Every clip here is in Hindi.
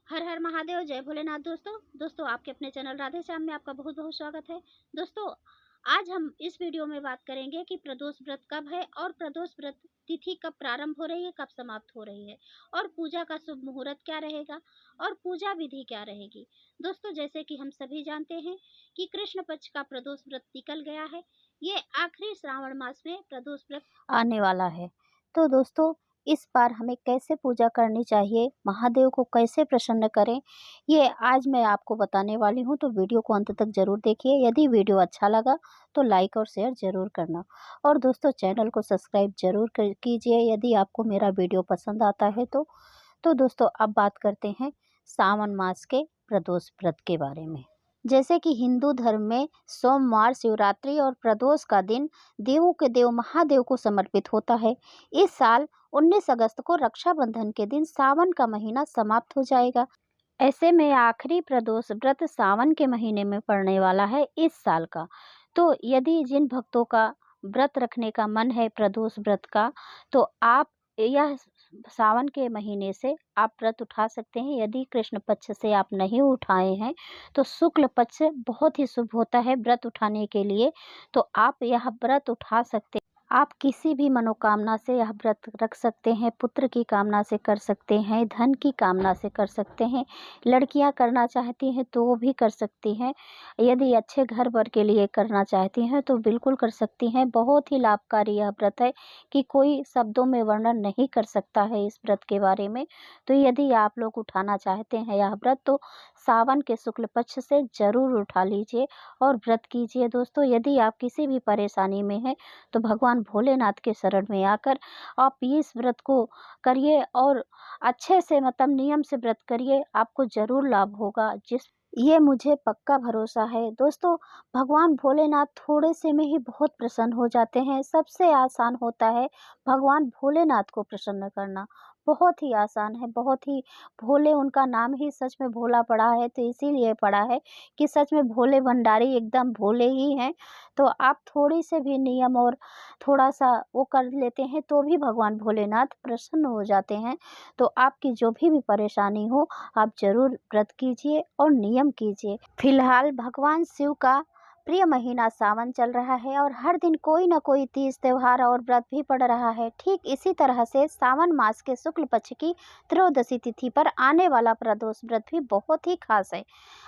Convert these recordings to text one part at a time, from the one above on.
हर हर महादेव, जय भोलेनाथ। दोस्तों आपके अपने चैनल राधे श्याम में आपका बहुत बहुत स्वागत है। दोस्तों, आज हम इस वीडियो में बात करेंगे कि प्रदोष व्रत कब है और प्रदोष व्रत तिथि कब प्रारंभ हो रही है, कब समाप्त हो रही है, और पूजा का शुभ मुहूर्त क्या रहेगा और पूजा विधि क्या रहेगी। दोस्तों, जैसे कि हम सभी जानते हैं कि कृष्ण पक्ष का प्रदोष व्रत निकल गया है। ये आखिरी श्रावण मास में प्रदोष व्रत आने वाला है। तो दोस्तों, इस बार हमें कैसे पूजा करनी चाहिए, महादेव को कैसे प्रसन्न करें, ये आज मैं आपको बताने वाली हूँ। तो वीडियो को अंत तक ज़रूर देखिए। यदि वीडियो अच्छा लगा तो लाइक और शेयर ज़रूर करना, और दोस्तों चैनल को सब्सक्राइब ज़रूर कीजिए यदि आपको मेरा वीडियो पसंद आता है तो दोस्तों, अब बात करते हैं सावन मास के प्रदोष व्रत के बारे में। जैसे कि हिंदू धर्म में सोमवार, शिवरात्रि और प्रदोष का दिन देवों के देव महादेव को समर्पित होता है। इस साल 19 अगस्त को रक्षाबंधन के दिन सावन का महीना समाप्त हो जाएगा। ऐसे में आखिरी प्रदोष व्रत सावन के महीने में पड़ने वाला है इस साल का। तो यदि जिन भक्तों का व्रत रखने का मन है प्रदोष व्रत का, तो आप यह सावन के महीने से आप व्रत उठा सकते हैं। यदि कृष्ण पक्ष से आप नहीं उठाए हैं तो शुक्ल पक्ष बहुत ही शुभ होता है व्रत उठाने के लिए, तो आप यह व्रत उठा सकते हैं। आप किसी भी मनोकामना से यह व्रत रख सकते हैं। पुत्र की कामना से कर सकते हैं, धन की कामना से कर सकते हैं, लड़कियां करना चाहती हैं तो वो भी कर सकती हैं, यदि अच्छे घर वर के लिए करना चाहती हैं तो बिल्कुल कर सकती हैं। बहुत ही लाभकारी यह व्रत है कि कोई शब्दों में वर्णन नहीं कर सकता है इस व्रत के बारे में। तो यदि आप लोग उठाना चाहते हैं यह व्रत, तो सावन के शुक्ल पक्ष से ज़रूर उठा लीजिए और व्रत कीजिए। दोस्तों, यदि आप किसी भी परेशानी में हैं तो भगवान भोलेनाथ के शरण में आकर आप इस व्रत को करिए और अच्छे से मतलब नियम से व्रत करिए, आपको ज़रूर लाभ होगा। ये मुझे पक्का भरोसा है। दोस्तों, भगवान भोलेनाथ थोड़े से में ही बहुत प्रसन्न हो जाते हैं। सबसे आसान होता है भगवान भोलेनाथ को प्रसन्न करना। बहुत ही आसान है, बहुत ही भोले, उनका नाम ही सच में भोला पड़ा है, तो इसीलिए पड़ा है कि सच में भोले भंडारी एकदम भोले ही हैं। तो आप थोड़ी से भी नियम और थोड़ा-सा वो कर लेते हैं तो भी भगवान भोलेनाथ प्रसन्न हो जाते हैं। तो आपकी जो भी परेशानी हो, आप ज़रूर व्रत कीजिए और नियम कीजिए। फिलहाल भगवान शिव का प्रिय महीना सावन चल रहा है और हर दिन कोई न कोई तीज त्योहार और व्रत भी पड़ रहा है। ठीक इसी तरह से सावन मास के शुक्ल पक्ष की त्रयोदशी तिथि पर आने वाला प्रदोष व्रत भी बहुत ही खास है।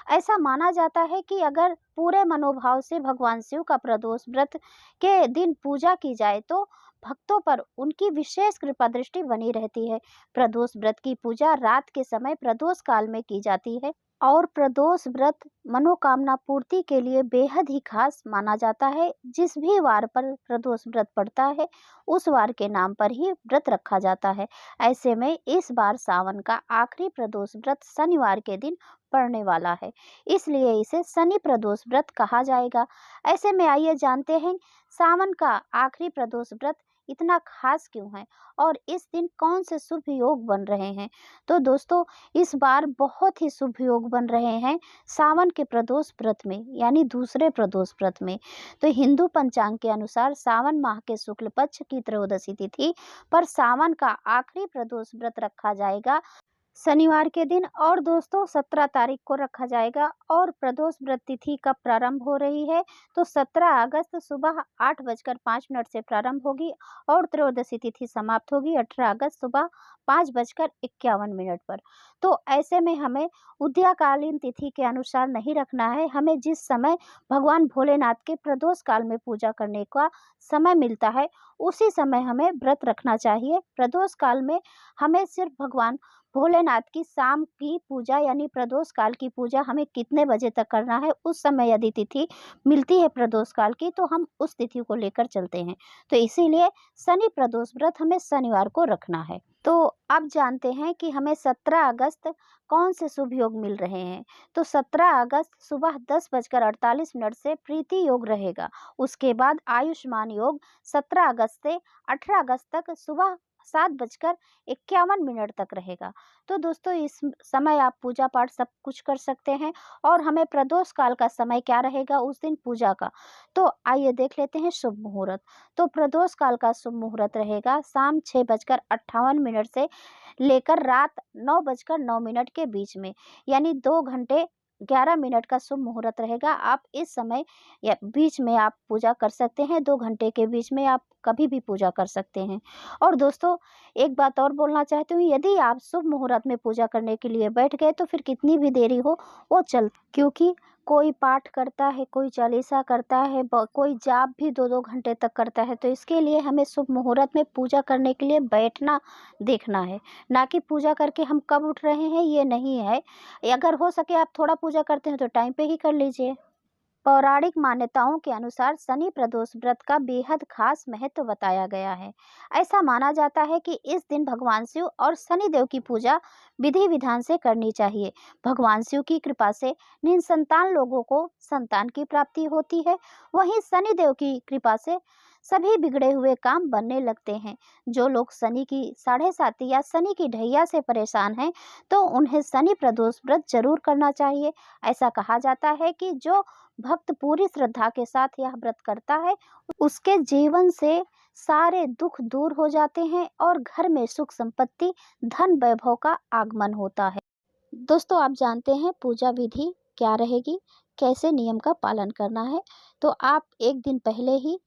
ऐसा माना जाता है कि अगर पूरे मनोभाव से भगवान शिव का प्रदोष व्रत के दिन पूजा की जाए तो भक्तों पर उनकी विशेष कृपा दृष्टि बनी रहती है। प्रदोष व्रत की पूजा रात के समय प्रदोष काल में की जाती है और प्रदोष व्रत मनोकामना पूर्ति के लिए बेहद ही खास माना जाता है। जिस भी वार पर प्रदोष व्रत पड़ता है उस वार के नाम पर ही व्रत रखा जाता है। ऐसे में इस बार सावन का आखिरी प्रदोष व्रत शनिवार के दिन पड़ने वाला है, इसलिए इसे शनि प्रदोष व्रत कहा जाएगा। ऐसे में आइए जानते हैं सावन का आखिरी प्रदोष व्रत इतना खास क्यों है और इस दिन कौन से शुभ योग बन रहे हैं। तो दोस्तों, इस बार बहुत ही शुभ योग बन रहे हैं सावन के प्रदोष व्रत में, यानी दूसरे प्रदोष व्रत में। तो हिंदू पंचांग के अनुसार सावन माह के शुक्ल पक्ष की त्रयोदशी तिथि पर सावन का आखिरी प्रदोष व्रत रखा जाएगा शनिवार के दिन, और दोस्तों 17 तारीख को रखा जाएगा। और प्रदोष व्रत तिथि कब प्रारंभ हो रही है, तो 17 अगस्त सुबह 8:05 से प्रारंभ होगी और त्रयोदशी तिथि समाप्त होगी 18 अगस्त सुबह 5:51 पर। तो ऐसे में हमें उदयकालीन तिथि के अनुसार नहीं रखना है। हमें जिस समय भगवान भोलेनाथ के प्रदोष काल में पूजा करने का समय मिलता है उसी समय हमें व्रत रखना चाहिए। प्रदोष काल में हमें सिर्फ भगवान भोलेनाथ की शाम की पूजा यानी प्रदोष काल की पूजा हमें कितने बजे तक करना है, उस समय यदि तिथि मिलती है प्रदोष काल की तो हम उस तिथि को लेकर चलते हैं। तो इसीलिए शनि प्रदोष व्रत हमें शनिवार को रखना है। तो अब जानते हैं कि हमें 17 अगस्त कौन से शुभ योग मिल रहे हैं। तो 17 अगस्त सुबह 10:48 से प्रीति योग रहेगा। उसके बाद आयुष्मान योग 17 अगस्त से 18 अगस्त तक सुबह 7:51 तक रहेगा। तो दोस्तों इस समय आप पूजा पाठ सब कुछ कर सकते हैं। और हमें प्रदोष काल का समय क्या रहेगा उस दिन पूजा का, तो आइए देख लेते हैं शुभ मुहूर्त। तो प्रदोष काल का शुभ मुहूर्त रहेगा शाम 6:58 से लेकर रात 9:09 के बीच में, यानी 2 घंटे 11 मिनट का शुभ मुहूर्त रहेगा। आप इस समय या बीच में आप पूजा कर सकते हैं, 2 घंटे के बीच में आप कभी भी पूजा कर सकते हैं। और दोस्तों एक बात और बोलना चाहती हूँ, यदि आप शुभ मुहूर्त में पूजा करने के लिए बैठ गए तो फिर कितनी भी देरी हो वो क्योंकि कोई पाठ करता है, कोई चालीसा करता है, कोई जाप भी 2-2 घंटे तक करता है। तो इसके लिए हमें शुभ मुहूर्त में पूजा करने के लिए बैठना देखना है, ना कि पूजा करके हम कब उठ रहे हैं ये नहीं है। अगर हो सके आप थोड़ा पूजा करते हैं तो टाइम पे ही कर लीजिए। पौराणिक मान्यताओं के अनुसार शनि प्रदोष व्रत का बेहद खास महत्व बताया गया है। ऐसा माना जाता है कि इस दिन भगवान शिव और शनि देव की पूजा विधि विधान से करनी चाहिए। भगवान शिव की कृपा से निसंतान लोगों को संतान की प्राप्ति होती है। वहीं शनि देव की कृपा से सभी बिगड़े हुए काम बनने लगते हैं। जो लोग शनि की 7.5 या शनि की ढैया से परेशान हैं तो उन्हें शनि प्रदोष व्रत जरूर करना चाहिए। ऐसा कहा जाता है कि जो भक्त पूरी श्रद्धा के साथ यह व्रत करता है उसके जीवन से सारे दुख दूर हो जाते हैं और घर में सुख संपत्ति धन वैभव का आगमन होता है। दोस्तों आप जानते हैं पूजा विधि क्या रहेगी, कैसे नियम का पालन करना है। तो आप एक दिन पहले ही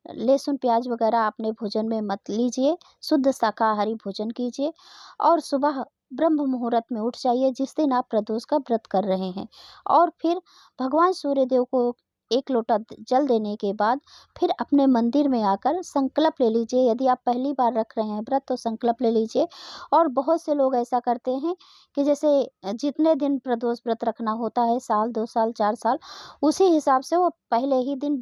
लहसुन प्याज वगैरह अपने भोजन में मत लीजिए, शुद्ध शाकाहारी भोजन कीजिए और सुबह ब्रह्म मुहूर्त में उठ जाइए जिस दिन आप प्रदोष का व्रत कर रहे हैं। और फिर भगवान सूर्यदेव को 1 लोटा जल देने के बाद फिर अपने मंदिर में आकर संकल्प ले लीजिए। यदि आप पहली बार रख रहे हैं व्रत तो संकल्प ले लीजिए। और बहुत से लोग ऐसा करते हैं कि जैसे जितने दिन प्रदोष व्रत रखना होता है, साल 2 साल 4 साल, उसी हिसाब से वो पहले ही दिन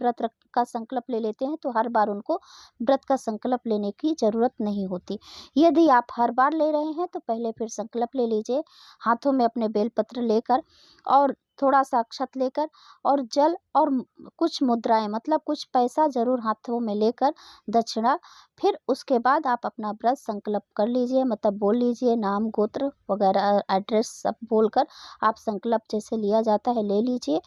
का संकल्प ले लेते हैं। तो हर बार उनको व्रत का संकल्प लेने की ज़रूरत नहीं होती। यदि आप हर बार ले रहे हैं तो पहले फिर संकल्प ले लीजिए, हाथों में अपने बेलपत्र लेकर और थोड़ा सा अक्षत लेकर और जल और कुछ मुद्राएं मतलब कुछ पैसा ज़रूर हाथों में लेकर दक्षिणा। फिर उसके बाद आप अपना व्रत संकल्प कर लीजिए, मतलब बोल लीजिए नाम गोत्र वगैरह एड्रेस सब बोलकर आप संकल्प जैसे लिया जाता है ले लीजिए।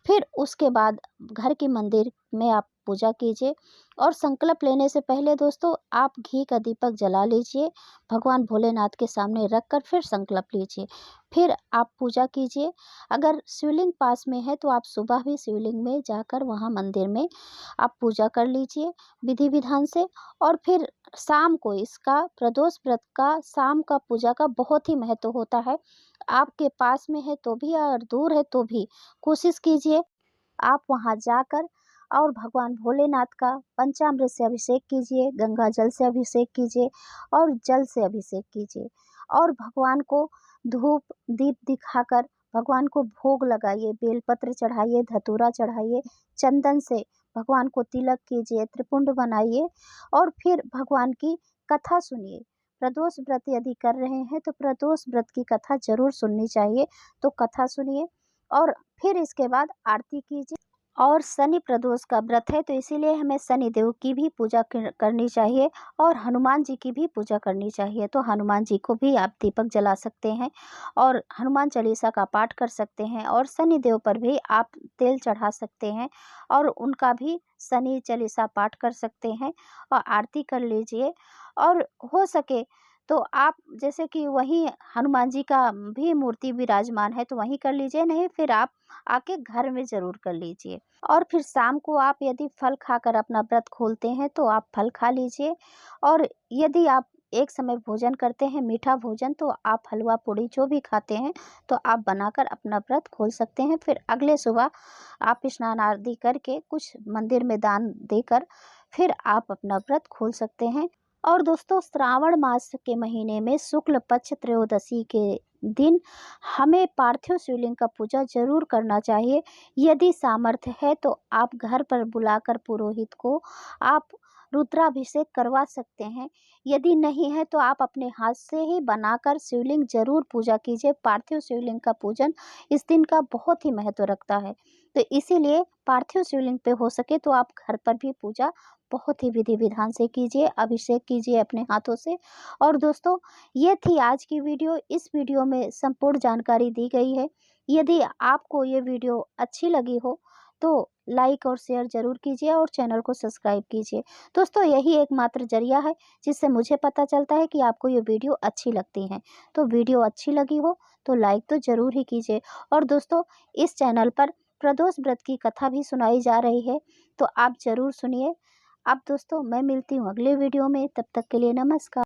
फिर उसके बाद घर के मंदिर में आप पूजा कीजिए। और संकल्प लेने से पहले दोस्तों आप घी का दीपक जला लीजिए, भगवान भोलेनाथ के सामने रखकर फिर संकल्प लीजिए। फिर आप पूजा कीजिए। अगर शिवलिंग पास में है तो आप सुबह भी शिवलिंग में जाकर वहाँ मंदिर में आप पूजा कर लीजिए विधि विधान से। और फिर शाम को इसका प्रदोष व्रत का शाम का पूजा का बहुत ही महत्व होता है। आपके पास में है तो भी और दूर है तो भी कोशिश कीजिए आप वहाँ जाकर और भगवान भोलेनाथ का पंचामृत से अभिषेक कीजिए, गंगा जल से अभिषेक कीजिए और जल से अभिषेक कीजिए। और भगवान को धूप दीप दिखाकर भगवान को भोग लगाइए, बेलपत्र चढ़ाइए, धतूरा चढ़ाइए, चंदन से भगवान को तिलक कीजिए, त्रिपुंड बनाइए और फिर भगवान की कथा सुनिए। प्रदोष व्रत यदि कर रहे हैं तो प्रदोष व्रत की कथा जरूर सुननी चाहिए। तो कथा सुनिए और फिर इसके बाद आरती कीजिए। और शनि प्रदोष का व्रत है तो इसीलिए हमें शनि देव की भी पूजा करनी चाहिए और हनुमान जी की भी पूजा करनी चाहिए। तो हनुमान जी को भी आप दीपक जला सकते हैं और हनुमान चालीसा का पाठ कर सकते हैं और शनि देव पर भी आप तेल चढ़ा सकते हैं और उनका भी शनि चालीसा पाठ कर सकते हैं और आरती कर लीजिए। और हो सके तो आप जैसे कि वहीं हनुमान जी का भी मूर्ति विराजमान है तो वहीं कर लीजिए, नहीं फिर आप आके घर में ज़रूर कर लीजिए। और फिर शाम को आप यदि फल खाकर अपना व्रत खोलते हैं तो आप फल खा लीजिए। और यदि आप एक समय भोजन करते हैं मीठा भोजन तो आप हलवा पूड़ी जो भी खाते हैं तो आप बनाकर अपना व्रत खोल सकते हैं। फिर अगले सुबह आप स्नान आदि करके कुछ मंदिर में दान देकर फिर आप अपना व्रत खोल सकते हैं। और दोस्तों श्रावण मास के महीने में शुक्ल पक्ष त्रयोदशी के दिन हमें पार्थिव शिवलिंग का पूजा जरूर करना चाहिए। यदि सामर्थ्य है तो आप घर पर बुलाकर पुरोहित को आप रुद्राभिषेक करवा सकते हैं। यदि नहीं है तो आप अपने हाथ से ही बनाकर शिवलिंग जरूर पूजा कीजिए। पार्थिव शिवलिंग का पूजन इस दिन का बहुत ही महत्व रखता है। तो इसीलिए पार्थिव शिवलिंग पे हो सके तो आप घर पर भी पूजा बहुत ही विधि विधान से कीजिए, अभिषेक कीजिए अपने हाथों से। और दोस्तों, ये थी आज की वीडियो। इस वीडियो में संपूर्ण जानकारी दी गई है। यदि आपको ये वीडियो अच्छी लगी हो तो लाइक और शेयर ज़रूर कीजिए और चैनल को सब्सक्राइब कीजिए। दोस्तों, यही एकमात्र ज़रिया है जिससे मुझे पता चलता है कि आपको ये वीडियो अच्छी लगती है। तो वीडियो अच्छी लगी हो तो लाइक तो ज़रूर ही कीजिए। और दोस्तों, इस चैनल पर प्रदोष व्रत की कथा भी सुनाई जा रही है, तो आप ज़रूर सुनिए। अब दोस्तों, मैं मिलती हूँ अगले वीडियो में, तब तक के लिए नमस्कार।